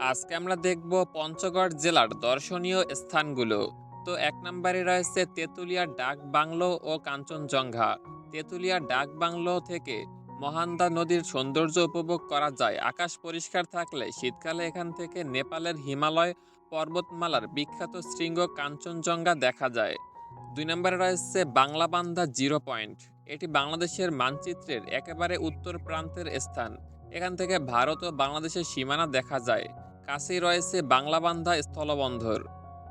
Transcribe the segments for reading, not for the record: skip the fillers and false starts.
আজকে আমরা দেখব পঞ্চগড় জেলার দর্শনীয় স্থানগুলো। তো এক নম্বরে রয়েছে তেঁতুলিয়া ডাক বাংলো ও কাঞ্চনজঙ্ঘা। তেঁতুলিয়া ডাক বাংলো থেকে মহানদা নদীর সৌন্দর্য উপভোগ করা যায়। আকাশ পরিষ্কার থাকলে শীতকালে এখান থেকে নেপালের হিমালয় পর্বতমালার বিখ্যাত শৃঙ্গ কাঞ্চনজঙ্ঘা দেখা যায়। দুই নম্বরে রয়েছে বাংলাবান্ধা জিরো পয়েন্ট। এটি বাংলাদেশের মানচিত্রের একেবারে উত্তর প্রান্তের স্থান। এখান থেকে ভারত ও বাংলাদেশের সীমানা দেখা যায়। কাছেই রয়েছে বাংলাবান্ধা স্থলবন্দর।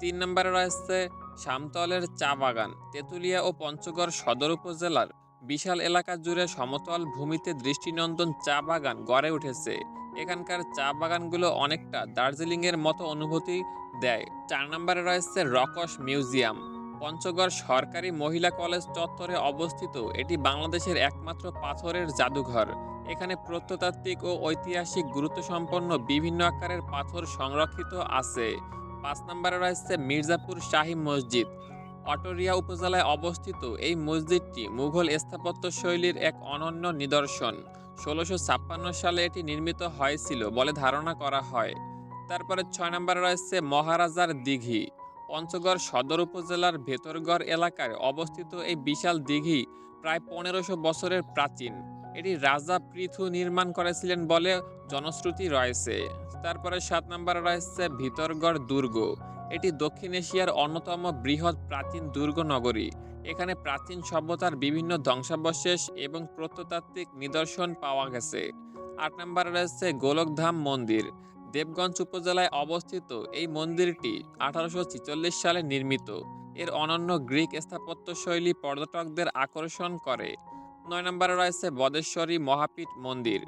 ৩ নম্বরে রয়েছে সামতলের চা বাগান। তেঁতুলিয়া ও পঞ্চগড় সদর উপজেলার বিশাল এলাকা জুড়ে সমতল ভূমিতে দৃষ্টিনন্দন চা বাগান গড়ে উঠেছে। এখানকার চা বাগানগুলো অনেকটা দার্জিলিংয়ের মতো অনুভূতি দেয়। ৪ নম্বরে রয়েছে রকস মিউজিয়াম। পঞ্চগড় সরকারি মহিলা কলেজ চত্বরে অবস্থিত এটি বাংলাদেশের একমাত্র পাথরের জাদুঘর। এখানে প্রত্নতাত্ত্বিক ও ঐতিহাসিক গুরুত্বসম্পন্ন বিভিন্ন আকারের পাথর সংরক্ষিত আছে। ৫ নম্বরে রয়েছে মির্জাপুর শাহী মসজিদ। অটরিয়া উপজেলায় অবস্থিত এই মসজিদটি মুঘল স্থাপত্য শৈলীর এক অনন্য নিদর্শন। ১৬৫৬ সালে এটি নির্মিত হয়েছিল বলে ধারণা করা হয়। তারপরে ৬ নম্বরে রয়েছে মহারাজার দিঘি। পঞ্চগড় সদর উপজেলার ভেতরগড় এলাকায় অবস্থিত এই বিশাল দিঘি প্রায় ১৫০০ বছরের প্রাচীন। এটি রাজা পৃথু নির্মাণ করেছিলেন বলে জনশ্রুতি রয়েছে। তারপরে ৭ নম্বরে রয়েছে ভিতরগড় দুর্গ। এটি দক্ষিণ এশিয়ার অন্যতম বৃহৎ প্রাচীন দুর্গ নগরী। এখানে প্রাচীন সভ্যতার বিভিন্ন ধ্বংসাবশেষ এবং প্রত্নতাত্ত্বিক নিদর্শন পাওয়া গেছে। ৮ নম্বরে রয়েছে গোলকধাম মন্দির। দেবগঞ্জ উপজেলায় অবস্থিত এই মন্দিরটি ১৮৪৬ সালে নির্মিত। এর অনন্য গ্রিক স্থাপত্যশৈলী পর্যটকদের আকর্ষণ করে। ৯ নম্বরে রয়েছে বদেশ্বরী মহাপীঠ মন্দির।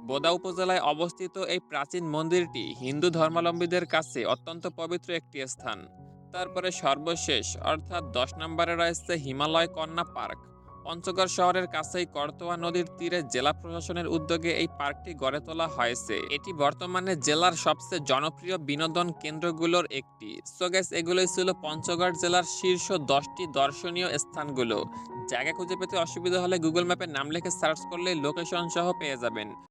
বোদা উপজেলায় অবস্থিত এই প্রাচীন মন্দিরটি হিন্দু ধর্মাবলম্বীদের কাছে অত্যন্ত পবিত্র একটি স্থান। তারপরে সর্বশেষ অর্থাৎ ১০ নম্বরে রয়েছে হিমালয় কন্যা পার্ক। পঞ্চগড় শহরের কাছেই করতোয়া নদীর তীরে জেলা প্রশাসনের উদ্যোগে এই পার্কটি গড়ে তোলা হয়েছে। এটি বর্তমানে জেলার সবচেয়ে জনপ্রিয় বিনোদন কেন্দ্রগুলোর একটি। সো গাইস, এগুলোই ছিল পঞ্চগড় জেলার শীর্ষ ১০টি দর্শনীয় স্থানগুলো। জায়গা খুঁজে পেতে অসুবিধা হলে গুগল ম্যাপে নাম লিখে সার্চ করলেই লোকেশন সহ পেয়ে যাবেন।